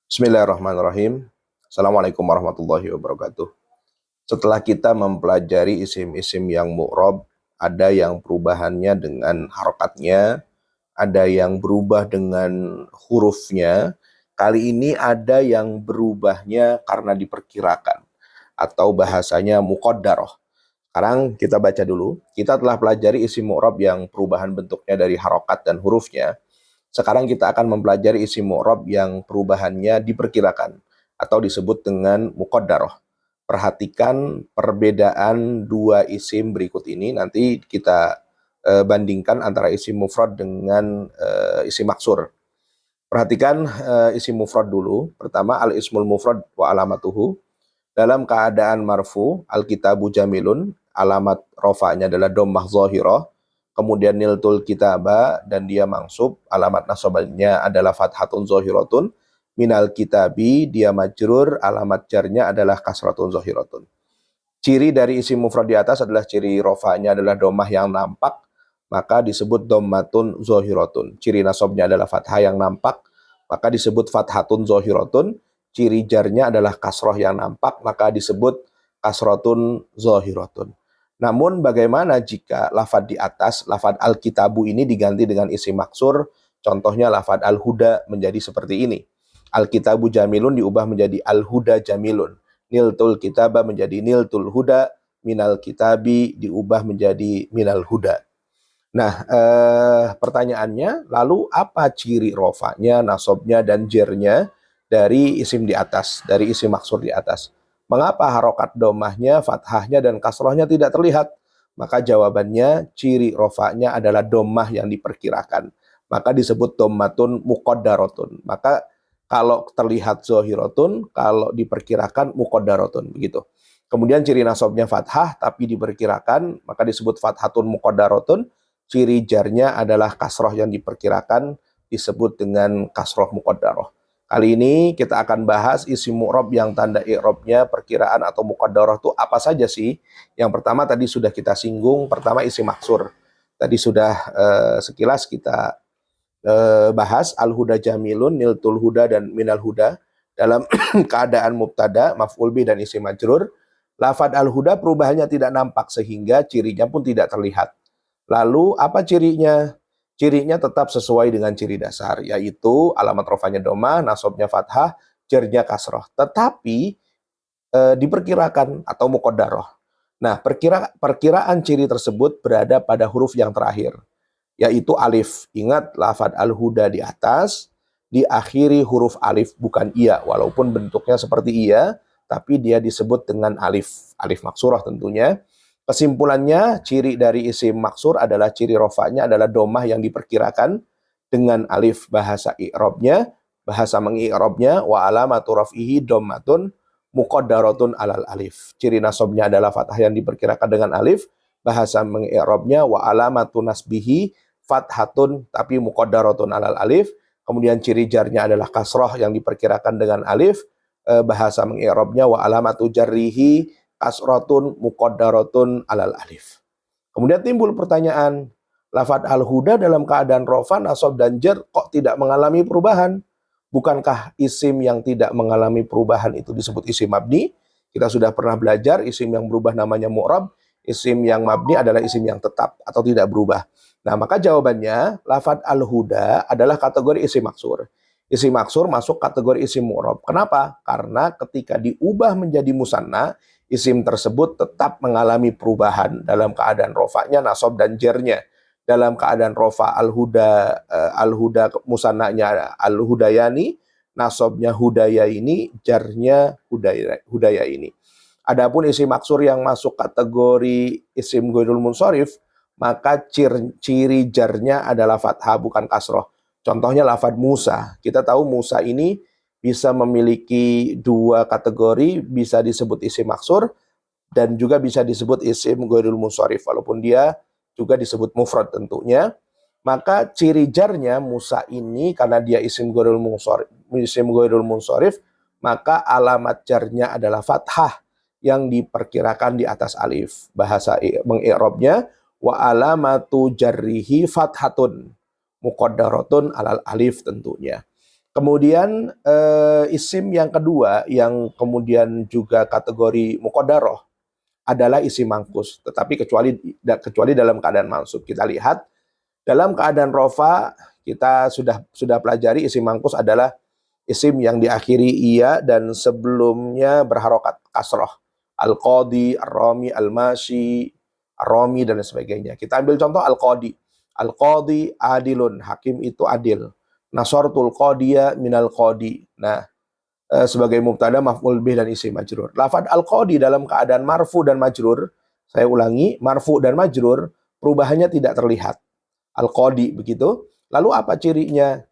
Bismillahirrahmanirrahim. Assalamualaikum warahmatullahi wabarakatuh. Setelah kita mempelajari isim-isim yang mu'rob, ada yang perubahannya dengan harokatnya, ada yang berubah dengan hurufnya. Kali ini ada yang berubahnya karena diperkirakan, atau bahasanya muqaddarah. Sekarang kita baca dulu. Kita telah pelajari isim mu'rob yang perubahan bentuknya dari harokat dan hurufnya. Sekarang kita akan mempelajari isim mu'rab yang perubahannya diperkirakan atau disebut dengan muqaddarah. Perhatikan perbedaan dua isim berikut ini. Nanti kita bandingkan antara isim mufrad dengan isim maksur. Perhatikan isim mufrad dulu. Pertama, al-ismul mufrad wa alamatuhu. Dalam keadaan marfu, al-kitabu jamilun, alamat rofa'nya adalah dhammah zahirah. Kemudian niltul kitaba, dan dia mansub, alamat nasabnya adalah fathatun zahiratun. Minal kitabi, dia majrur, alamat jarnya adalah kasratun zahiratun. Ciri dari isim mufrad di atas adalah ciri rofa'nya adalah dhammah yang nampak, maka disebut dhammatun zahiratun. Ciri nasabnya adalah fathah yang nampak, maka disebut fathatun zahiratun. Ciri jarnya adalah kasroh yang nampak, maka disebut kasrotun zahiratun. Namun bagaimana jika lafad di atas, lafad al-kitabu ini diganti dengan isim maksur, contohnya lafad al-huda menjadi seperti ini. Al-kitabu jamilun diubah menjadi al-huda jamilun. Niltul kitaba menjadi niltul huda, minal kitabi diubah menjadi minal huda. Nah, pertanyaannya, lalu apa ciri rofanya, nasobnya, dan jernya dari isim di atas, dari isim maksur di atas? Mengapa harokat domahnya, fathahnya, dan kasrohnya tidak terlihat? Maka jawabannya, ciri rofanya adalah domah yang diperkirakan. Maka disebut dommatun muqaddarotun. Maka kalau terlihat zohirotun, kalau diperkirakan muqaddarotun. Begitu. Kemudian ciri nasobnya fathah, tapi diperkirakan, maka disebut fathatun muqaddarotun. Ciri jarnya adalah kasroh yang diperkirakan, disebut dengan kasroh muqaddarah. Kali ini kita akan bahas isim mu'rob yang tanda i'robnya perkiraan atau muqaddarah itu apa saja sih. Yang pertama tadi sudah kita singgung, pertama isim maksur. Tadi sudah sekilas kita bahas al-huda jamilun, niltul huda, dan minal huda dalam keadaan mubtada, maf'ul bih, dan isim majrur. Lafad al-huda perubahannya tidak nampak sehingga cirinya pun tidak terlihat. Lalu apa cirinya? Cirinya tetap sesuai dengan ciri dasar, yaitu alamat rofanya domah, nasobnya fathah, jarnya kasroh. Tetapi diperkirakan atau muqaddarah. Nah, perkiraan ciri tersebut berada pada huruf yang terakhir, yaitu alif. Ingat, lafad al-huda di atas, diakhiri huruf alif, bukan iya. Walaupun bentuknya seperti iya, tapi dia disebut dengan alif. Alif maksurah tentunya. Kesimpulannya, ciri dari isim maksur adalah ciri rofanya adalah domah yang diperkirakan dengan alif. Bahasa i'robnya, bahasa mengi'robnya, wa alamatu raf'ihi dommatun muqaddaratun alal alif. Ciri nasobnya adalah fathah yang diperkirakan dengan alif. Bahasa mengi'robnya, wa alamatu nasbihi fathatun tapi muqaddaratun alal alif. Kemudian ciri jarnya adalah kasroh yang diperkirakan dengan alif. Bahasa mengi'robnya, wa alamatu jarrihi kasrotun muqaddaratun alal alif. Kemudian timbul pertanyaan, lafad al-huda dalam keadaan rofa, nasob, dan jar kok tidak mengalami perubahan? Bukankah isim yang tidak mengalami perubahan itu disebut isim mabni? Kita sudah pernah belajar isim yang berubah namanya mu'rab, isim yang mabni adalah isim yang tetap atau tidak berubah. Nah, maka jawabannya, lafad al-huda adalah kategori isim maksur. Isim maksur masuk kategori isim mu'rab. Kenapa? Karena ketika diubah menjadi musanna, isim tersebut tetap mengalami perubahan dalam keadaan rofanya, nasob, dan jernya. Dalam keadaan rofa al-huda musannanya al-hudayani, nasobnya hudaya ini, jarnya hudaya ini. Adapun isim maksur yang masuk kategori isim ghairul munsharif, maka ciri jarnya adalah fathah bukan kasroh. Contohnya lafad Musa. Kita tahu Musa ini bisa memiliki dua kategori, bisa disebut isim maksur dan juga bisa disebut isim ghairul munsharif, walaupun dia juga disebut mufrad tentunya. Maka ciri jarnya Musa ini karena dia isim ghairul munsharif, maka alamat jarnya adalah fathah yang diperkirakan di atas alif. Bahasa mengi'robnya, wa alamatu jarrihi fathatun muqaddaratun alal alif tentunya. Kemudian isim yang kedua yang kemudian juga kategori muqaddarah adalah isim mangkus, tetapi kecuali dalam keadaan mansub. Kita lihat dalam keadaan rofa kita sudah pelajari isim mangkus adalah isim yang diakhiri iya dan sebelumnya berharokat kasroh. Al-Qadi, Ar-Rami, Al-Mashi, Ar-Rami, dan sebagainya. Kita ambil contoh Al-Qadi. Al-Qadi adilun, hakim itu adil. Nasortul Qadiya minal Qadi. Nah, sebagai mubtada, maf'ul bih, dan isim majrur. Lafad Al-Qadi dalam keadaan marfu dan majrur, saya ulangi, marfu dan majrur, perubahannya tidak terlihat. Al-Qadi begitu. Lalu apa cirinya?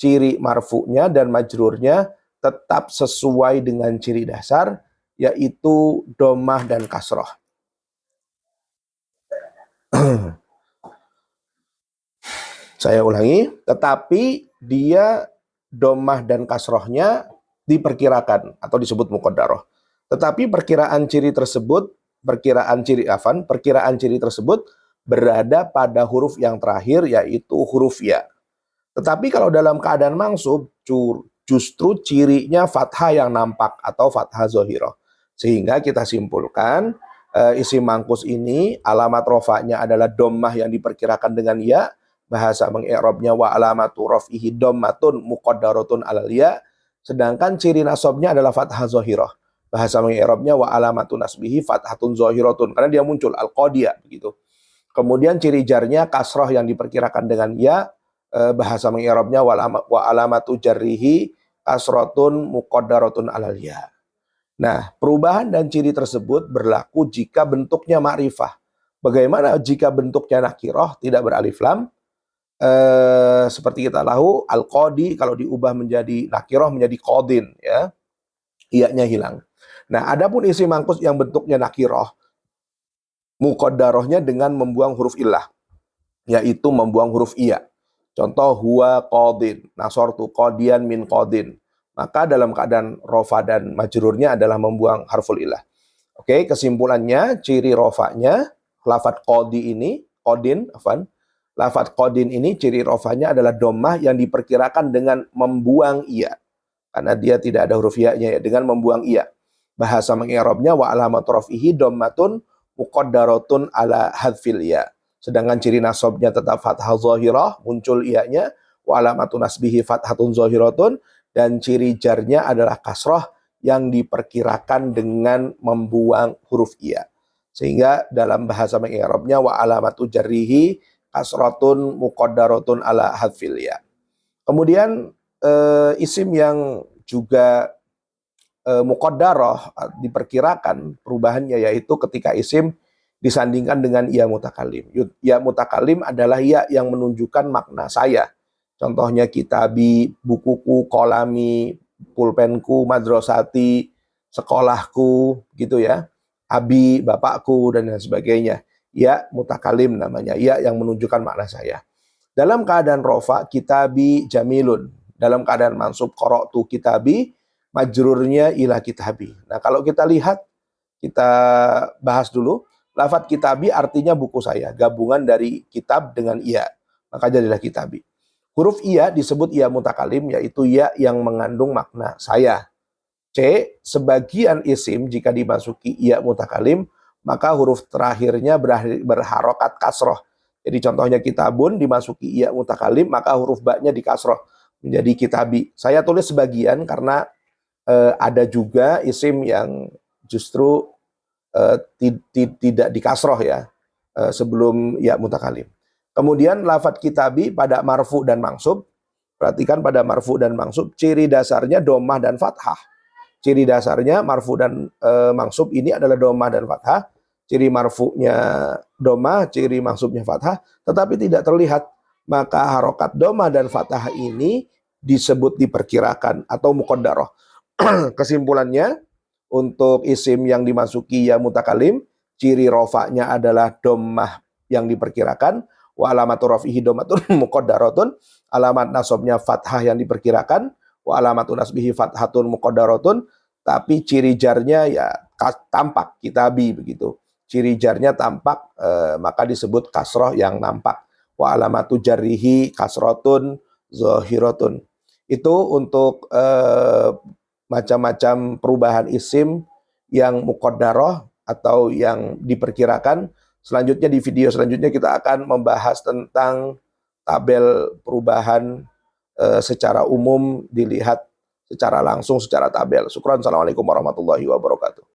Ciri marfu'nya dan majrurnya tetap sesuai dengan ciri dasar, yaitu domah dan kasroh. Saya ulangi, tetapi dia domah dan kasrohnya diperkirakan atau disebut muqaddarah. Tetapi perkiraan ciri tersebut berada pada huruf yang terakhir, yaitu huruf ya. Tetapi kalau dalam keadaan mansub, justru cirinya fathah yang nampak atau fathah zohiroh. Sehingga kita simpulkan isim mangkus ini alamat rofanya adalah dommah yang diperkirakan dengan ya. Bahasa mengi'rabnya wa alamatu raf'ihi dommatun muqaddaratun alal ya. Sedangkan ciri nasabnya adalah fathah zohiroh. Bahasa mengi'rabnya wa alamatu nasbihi fathatun zohiratun. Karena dia muncul al-qadiyah begitu. Kemudian ciri jarnya kasroh yang diperkirakan dengan ya. Bahasa mengi'rabnya wa alamatu jarrihi kasrotun muqaddaratun alal ya. Nah, perubahan dan ciri tersebut berlaku jika bentuknya ma'rifah. Bagaimana jika bentuknya nakirah, tidak beralif lam? Seperti kita tahu, al-qadi kalau diubah menjadi nakirah menjadi qadin, ya, iya-nya hilang. Nah, adapun isim mangkus yang bentuknya nakirah, muqaddarahnya dengan membuang huruf illah, yaitu membuang huruf iya. Contoh huwa qadin, nasortu qadian min qadin. Maka dalam keadaan rofa dan majrurnya adalah membuang harful illah. Oke, kesimpulannya ciri rofanya lafadz qadi ini, qadin, lafadz qadin ini ciri rofanya adalah dommah yang diperkirakan dengan membuang iya. Karena dia tidak ada huruf iya-nya, dengan membuang iya. Bahasa mengi'rabnya wa alamat raf'ihi dommatun muqaddaratun ala hadfil iya. Sedangkan ciri nasabnya tetap fathah zahirah, muncul iya-nya, wa alamatu nasbihi fathatun zahiratun, dan ciri jarnya adalah kasrah yang diperkirakan dengan membuang huruf iya. Sehingga dalam bahasa mengi'rabnya wa alamatu jarrihi kasratun muqaddaratun ala hadfil ya. Kemudian isim yang juga muqaddarah diperkirakan perubahannya, yaitu ketika isim disandingkan dengan ya mutakalim. Ya mutakalim adalah ya yang menunjukkan makna saya. Contohnya kitabi, bukuku, kolami, pulpenku, madrasati, sekolahku, gitu ya. Abi, bapakku, dan lain sebagainya. Ya mutakalim namanya, ya yang menunjukkan makna saya. Dalam keadaan rofa, kitabi jamilun. Dalam keadaan mansub, qara'tu kitabi, majrurnya ila kitabi. Nah, kalau kita lihat, kita bahas dulu. Lafadz kitabi artinya buku saya, gabungan dari kitab dengan iya. Maka jadilah kitabi. Huruf iya disebut iya mutakalim, yaitu iya yang mengandung makna saya. C, sebagian isim jika dimasuki iya mutakalim, maka huruf terakhirnya berharokat kasroh. Jadi contohnya kitabun dimasuki iya mutakalim, maka huruf ba-nya dikasroh menjadi kitabi. Saya tulis sebagian karena ada juga isim yang justru tidak dikasroh ya, sebelum ya mutakalim. Kemudian lafadz kitabi pada marfu dan mansub. Perhatikan pada marfu dan mansub, ciri dasarnya domah dan fathah. Ciri dasarnya marfu dan mansub ini adalah domah dan fathah. Ciri marfu'nya domah, ciri mansubnya fathah, tetapi tidak terlihat. Maka harokat domah dan fathah ini disebut diperkirakan atau muqaddarah. Kesimpulannya, untuk isim yang dimasuki ya mutakalim, ciri rofa'nya adalah dommah yang diperkirakan, wa alamatu rafihi dommatun muqaddaratun, alamat nasabnya fathah yang diperkirakan, wa alamatu nasbihi fathatun muqaddaratun, tapi ciri jarnya ya tampak, kitabi begitu. Ciri jarnya tampak, maka disebut kasroh yang nampak. Wa alamatu jarrihi kasrotun zahiratun. Itu untuk macam-macam perubahan isim yang muqaddarah atau yang diperkirakan. Selanjutnya di video selanjutnya kita akan membahas tentang tabel perubahan secara umum dilihat secara langsung secara tabel. Syukran. Assalamualaikum warahmatullahi wabarakatuh.